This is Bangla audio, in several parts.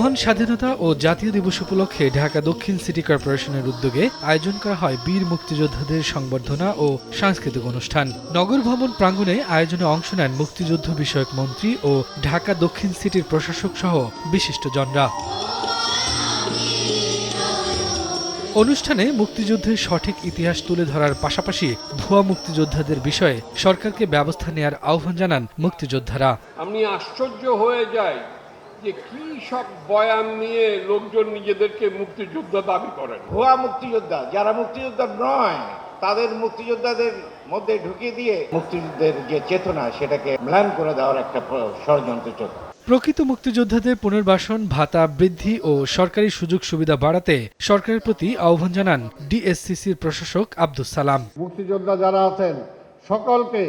মহান স্বাধীনতা ও জাতীয় দিবস উপলক্ষে ঢাকা দক্ষিণ সিটি কর্পোরেশনের উদ্যোগে আয়োজন করা হয় বীর মুক্তিযোদ্ধাদের সংবর্ধনা ও সাংস্কৃতিক অনুষ্ঠান। নগর ভবন প্রাঙ্গণে আয়োজনে অংশ নেন মুক্তিযুদ্ধ বিষয়ক মন্ত্রী ও ঢাকা দক্ষিণ সিটির প্রশাসক সহ বিশিষ্টজনরা। অনুষ্ঠানে মুক্তিযুদ্ধের সঠিক ইতিহাস তুলে ধরার পাশাপাশি ভুয়া মুক্তিযোদ্ধাদের বিষয়ে সরকারকে ব্যবস্থা নেয়ার আহ্বান জানান মুক্তিযোদ্ধারা। আমি আশ্চর্য হয়ে যাই যে কি সব বয়ান নিয়ে লোকজন নিজেদেরকে মুক্তিযোদ্ধা দাবি করেন। ভুয়া মুক্তিযোদ্ধা, যারা মুক্তিযোদ্ধা নয় তাদের মুক্তিযোদ্ধাদের মধ্যে ঢুকিয়ে দিয়ে মুক্তিযুদ্ধের যে চেতনা সেটাকে ম্লান করে দেওয়ার একটা ষড়যন্ত্র চলছে। প্রকৃত মুক্তিযোদ্ধাদের পুনর্বাসন, ভাতা বৃদ্ধি ও সরকারি সুযোগ সুবিধা বাড়াতে সরকারের প্রতি আহ্বান জানান ডিএসসিসির প্রশাসক আব্দুস সালাম। মুক্তিযোদ্ধা যারা আছেন সকলকে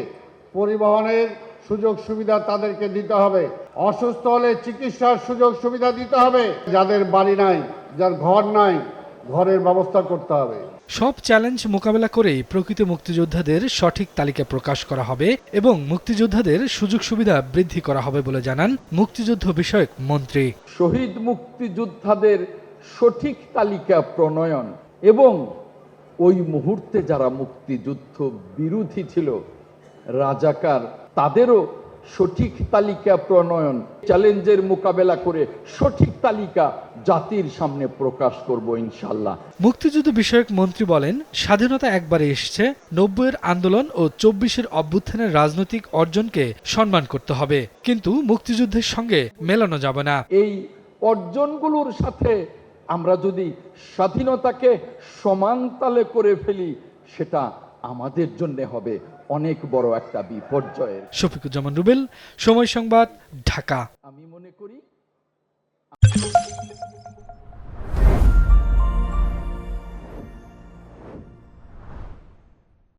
পরিবহনের সুযোগ সুবিধা তাদেরকে দিতে হবে, অসুস্থ হলে চিকিৎসার সুযোগ সুবিধা দিতে হবে, যাদের বাড়ি নাই, যার ঘর নাই, ঘরের ব্যবস্থা করতে হবে। সব চ্যালেঞ্জ মোকাবেলা করেই প্রকৃত মুক্তিযোদ্ধাদের সঠিক তালিকা প্রকাশ করা হবে এবং মুক্তিযোদ্ধাদের সুযোগ সুবিধা বৃদ্ধি করা হবে বলে জানান মুক্তিযুদ্ধ বিষয়ক মন্ত্রী। শহীদ মুক্তিযোদ্ধাদের সঠিক তালিকা প্রণয়ন এবং ওই মুহূর্তে যারা মুক্তিযুদ্ধ বিরোধী ছিল, রাজাকার, তাদেরও সঠিক তালিকা প্রণয়ন, চ্যালেঞ্জের মোকাবেলা করে সঠিক তালিকা জাতির সামনে প্রকাশ করব ইনশাল্লাহ। মুক্তিযুদ্ধ বিষয়ক মন্ত্রী বলেন, স্বাধীনতা একবারে এসেছে, ৯০-এর আন্দোলন ও ২৪-এর অভ্যুত্থানের রাজনৈতিক অর্জনকে সম্মান করতে হবে, কিন্তু মুক্তিযুদ্ধের সঙ্গে মেলানো যাবে না। এই অর্জনগুলোর সাথে আমরা যদি স্বাধীনতাকে সমানতালে করে ফেলি, সেটা আমাদের জন্য হবে অনেক বড় একটা বিপর্যয়ের। শফিকুজ্জামান রুবেল, সময় সংবাদ, ঢাকা।